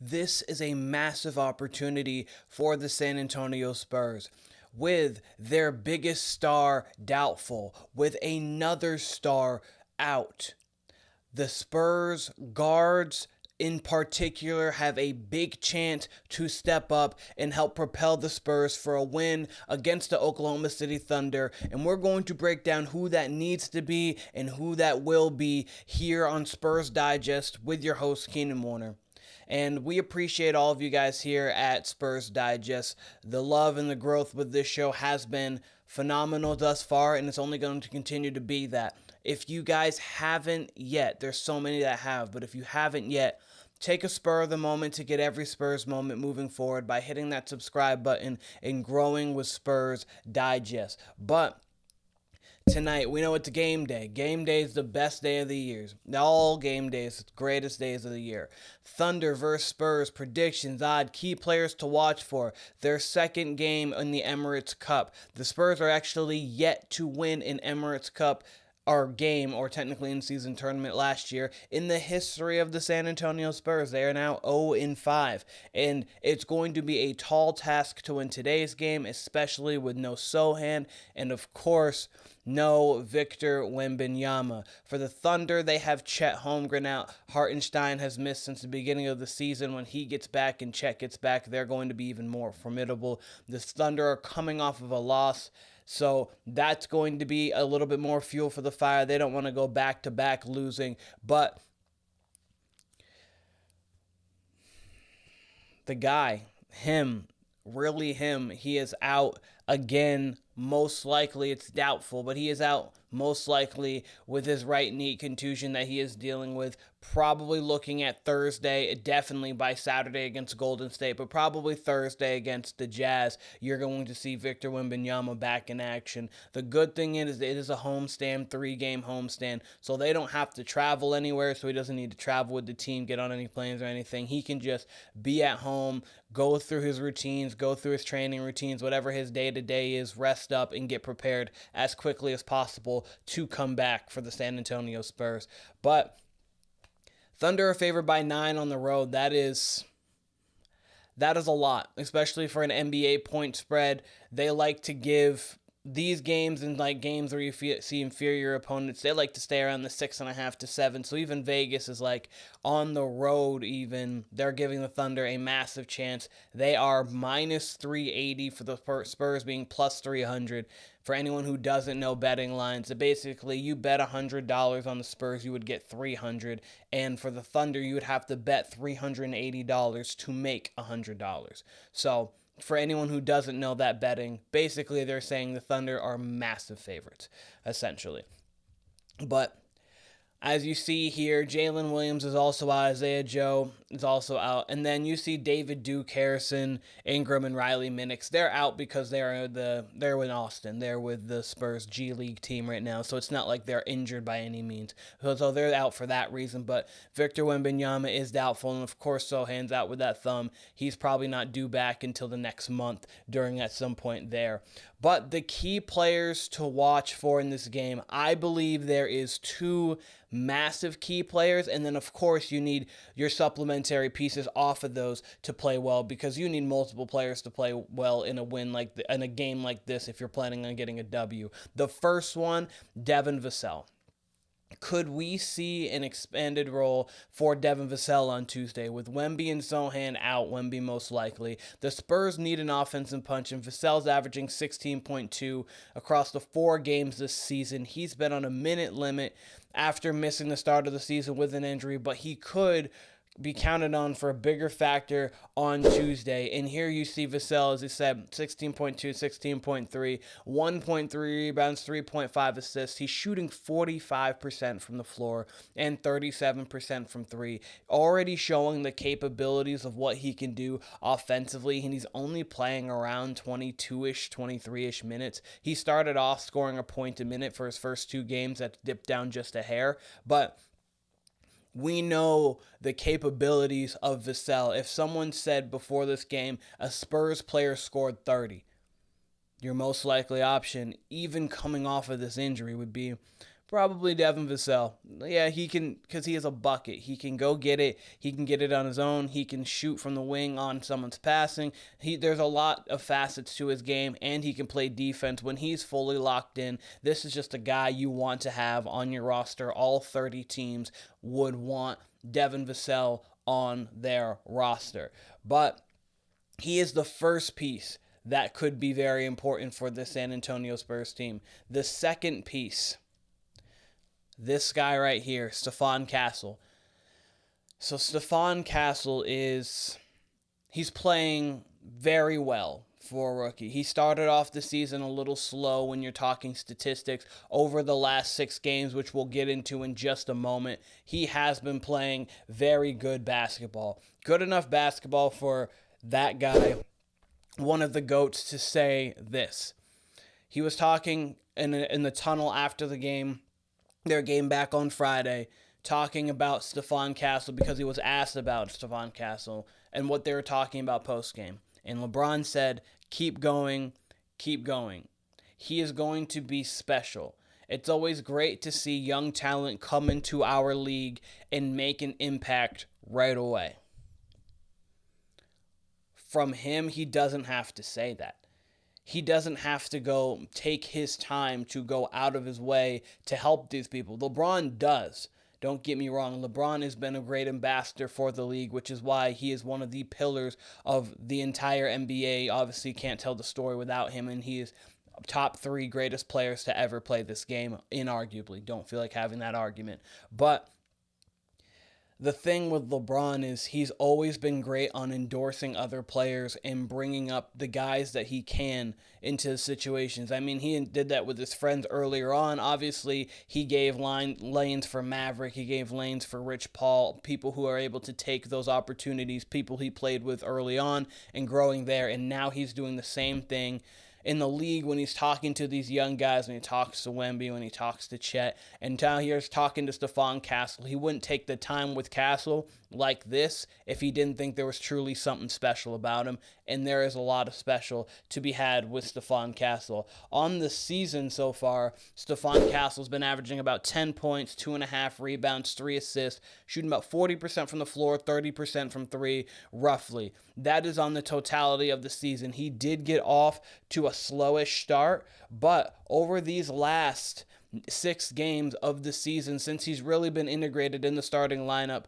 this is a massive opportunity for the San Antonio Spurs. With their biggest star doubtful, with another star out, the Spurs guards in particular have a big chance to step up and help propel the Spurs for a win against the Oklahoma City Thunder. And we're going to break down who that needs to be and who that will be here on Spurs Digest with your host, Keenan Warner. And we appreciate all of you guys here at Spurs Digest. The love and the growth with this show has been phenomenal thus far, and it's only going to continue to be that. If you guys haven't yet, there's so many that have, but if you haven't yet, take a spur of the moment to get every Spurs moment moving forward by hitting that subscribe button and growing with Spurs Digest. But tonight, we know it's game day. Game day is the best day of the year. All game days, the greatest days of the year. Thunder versus Spurs, predictions, odd, key players to watch for. Their second game in the Emirates Cup. The Spurs are actually yet to win an Emirates Cup or game, or technically in-season tournament last year, in the history of the San Antonio Spurs. They are now 0-5, and it's going to be a tall task to win today's game, especially with no Sochan, and of course, no Victor Wembanyama. For the Thunder, they have Chet Holmgren out. Hartenstein has missed since the beginning of the season. When he gets back and Chet gets back, they're going to be even more formidable. The Thunder are coming off of a loss, so that's going to be a little bit more fuel for the fire. They don't want to go back-to-back losing, but the guy, really him, he is out again. Most likely, it's doubtful, but he is out most likely with his right knee contusion that he is dealing with. Probably looking at Thursday, definitely by Saturday against Golden State, but probably Thursday against the Jazz, you're going to see Victor Wembanyama back in action. The good thing is it is a homestand, 3-game homestand, so they don't have to travel anywhere, so he doesn't need to travel with the team, get on any planes or anything. He can just be at home, go through his routines, go through his training routines, whatever his day-to-day is, rest up and get prepared as quickly as possible to come back for the San Antonio Spurs. But Thunder are favored by 9 on the road. That is a lot, especially for an NBA point spread. They like to give these games, and like games where you see inferior opponents, they like to stay around the 6.5 to 7. So even Vegas is like on the road. Even they're giving the Thunder a massive chance. They are minus 380 for the Spurs, being plus 300. For anyone who doesn't know betting lines, so basically you bet $100 on the Spurs, you would get $300, and for the Thunder, you would have to bet $380 to make $100. So for anyone who doesn't know that betting, basically they're saying the Thunder are massive favorites, essentially. But as you see here, Jalen Williams is also out. Isaiah Joe is also out. And then you see David Duke, Harrison, Ingram, and Riley Minix. They're out because they're in Austin. They're with the Spurs G League team right now. So it's not like they're injured by any means. So they're out for that reason. But Victor Wembanyama is doubtful. And of course, Sochan's out with that thumb. He's probably not due back until the next month at some point there. But the key players to watch for in this game, I believe there is 2 massive key players, and then of course you need your supplementary pieces off of those to play well, because you need multiple players to play well in a game like this if you're planning on getting a W. The first one, Devin Vassell. Could we see an expanded role for Devin Vassell on Tuesday? With Wemby and Sochan out, Wemby most likely, the Spurs need an offensive punch, and Vassell's averaging 16.2 across the 4 games this season. He's been on a minute limit after missing the start of the season with an injury, but he could be counted on for a bigger factor on Tuesday. And here you see Vassell, as he said, 16.2, 16.3, 1.3 rebounds, 3.5 assists. He's shooting 45% from the floor and 37% from 3, already showing the capabilities of what he can do offensively, and he's only playing around 22-ish, 23-ish minutes. He started off scoring a point a minute for his first 2 games. That dipped down just a hair, but we know the capabilities of Vassell. If someone said before this game a Spurs player scored 30, your most likely option, even coming off of this injury, would be Probably Devin Vassell. Yeah, he can, because he is a bucket. He can go get it. He can get it on his own. He can shoot from the wing on someone's passing. There's a lot of facets to his game, and he can play defense when he's fully locked in. This is just a guy you want to have on your roster. All 30 teams would want Devin Vassell on their roster. But he is the first piece that could be very important for the San Antonio Spurs team. The second piece, this guy right here, Stephon Castle. So Stephon Castle he's playing very well for a rookie. He started off the season a little slow when you're talking statistics. Over the last 6 games, which we'll get into in just a moment, he has been playing very good basketball. Good enough basketball for that guy, one of the GOATs, to say this. He was talking in the tunnel after the game, their game back on Friday, talking about Stephon Castle because he was asked about Stephon Castle and what they were talking about post-game. And LeBron said, keep going, keep going. He is going to be special. It's always great to see young talent come into our league and make an impact right away. From him, he doesn't have to say that. He doesn't have to go take his time to go out of his way to help these people. LeBron does. Don't get me wrong. LeBron has been a great ambassador for the league, which is why he is one of the pillars of the entire NBA. Obviously, can't tell the story without him, and he is top 3 greatest players to ever play this game, inarguably. Don't feel like having that argument. But the thing with LeBron is he's always been great on endorsing other players and bringing up the guys that he can into situations. I mean, he did that with his friends earlier on. Obviously, he gave lanes for Maverick. He gave lanes for Rich Paul, people who are able to take those opportunities, people he played with early on and growing there. And now he's doing the same thing in the league when he's talking to these young guys, when he talks to Wemby, when he talks to Chet, and now here's talking to Stephon Castle. He wouldn't take the time with Castle like this if he didn't think there was truly something special about him, and there is a lot of special to be had with Stephon Castle. On the season so far, Stephon Castle's been averaging about 10 points, 2.5 rebounds, 3 assists, shooting about 40% from the floor, 30% from 3, roughly. That is on the totality of the season. He did get off to a slowish start, but over these last 6 games of the season, since he's really been integrated in the starting lineup,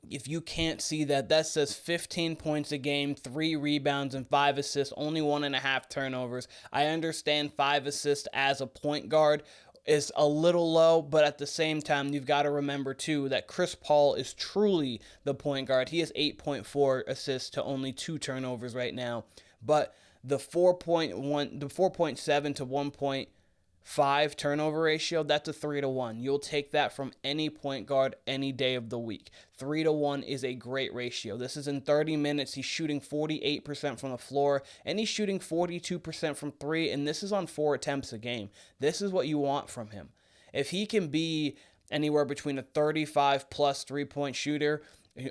if you can't see that, that says 15 points a game, 3 rebounds, and 5 assists, only 1.5 turnovers. I understand 5 assists as a point guard is a little low, but at the same time, you've got to remember, too, that Chris Paul is truly the point guard. He has 8.4 assists to only 2 turnovers right now. But the 4.7 to 1.5 turnover ratio, that's a 3-to-1. You'll take that from any point guard any day of the week. 3-to-1 is a great ratio. This is in 30 minutes. He's shooting 48% from the floor, and he's shooting 42% from 3, and this is on 4 attempts a game. This is what you want from him. If he can be anywhere between a 35-plus three-point shooter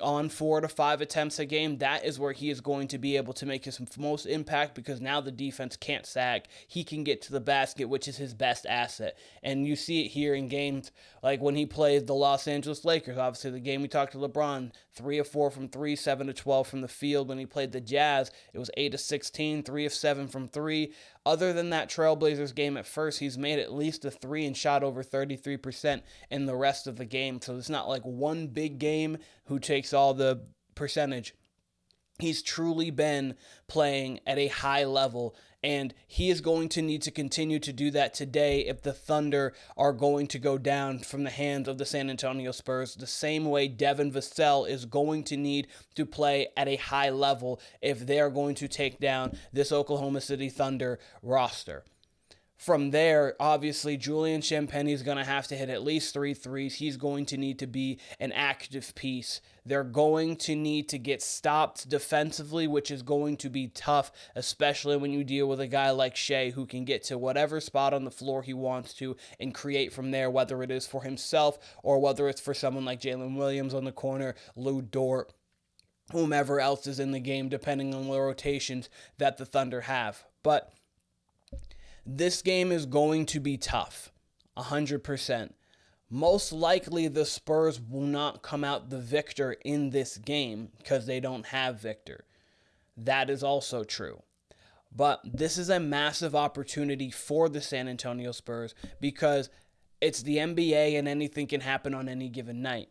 on 4 to 5 attempts a game, that is where he is going to be able to make his most impact, because now the defense can't sag. He can get to the basket, which is his best asset. And you see it here in games like when he played the Los Angeles Lakers. Obviously, the game we talked to LeBron, 3 of 4 from 3, 7 of 12 from the field. When he played the Jazz, it was 8 of 16, 3 of 7 from 3. Other than that Trailblazers game at first, he's made at least a 3 and shot over 33% in the rest of the game. So it's not like one big game who takes all the percentage. He's truly been playing at a high level, and he is going to need to continue to do that today if the Thunder are going to go down from the hands of the San Antonio Spurs, the same way Devin Vassell is going to need to play at a high level if they are going to take down this Oklahoma City Thunder roster. From there, obviously, Julian Champagnie is going to have to hit at least 3 threes. He's going to need to be an active piece. They're going to need to get stopped defensively, which is going to be tough, especially when you deal with a guy like Shea who can get to whatever spot on the floor he wants to and create from there, whether it is for himself or whether it's for someone like Jalen Williams on the corner, Lou Dort, whomever else is in the game, depending on the rotations that the Thunder have. But this game is going to be tough 100%. Most likely the Spurs will not come out the victor in this game because they don't have Victor. That is also true. But this is a massive opportunity for the San Antonio Spurs because it's the NBA and anything can happen on any given night.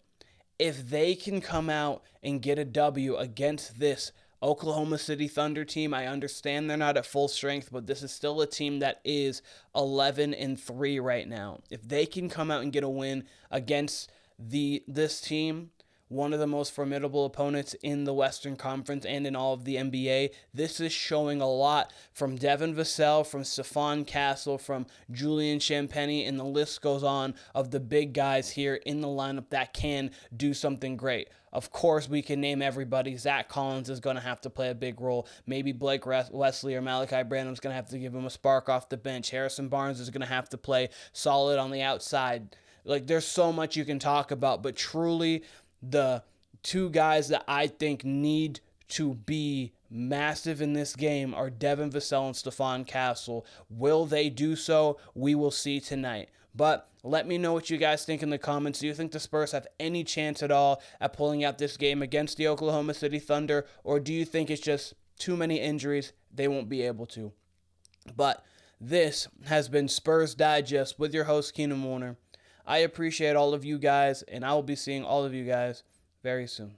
If they can come out and get a W against this Oklahoma City Thunder team, I understand they're not at full strength, but this is still a team that is 11-3 right now. If they can come out and get a win against this team, one of the most formidable opponents in the Western Conference and in all of the NBA. This is showing a lot from Devin Vassell, from Stephon Castle, from Julian Champagnie, and the list goes on of the big guys here in the lineup that can do something great. Of course, we can name everybody. Zach Collins is going to have to play a big role. Maybe Blake Wesley or Malachi Branham's going to have to give him a spark off the bench. Harrison Barnes is going to have to play solid on the outside. Like, there's so much you can talk about, but truly, the two guys that I think need to be massive in this game are Devin Vassell and Stephon Castle. Will they do so? We will see tonight. But let me know what you guys think in the comments. Do you think the Spurs have any chance at all at pulling out this game against the Oklahoma City Thunder? Or do you think it's just too many injuries? They won't be able to. But this has been Spurs Digest with your host, Keenan Warner. I appreciate all of you guys, and I will be seeing all of you guys very soon.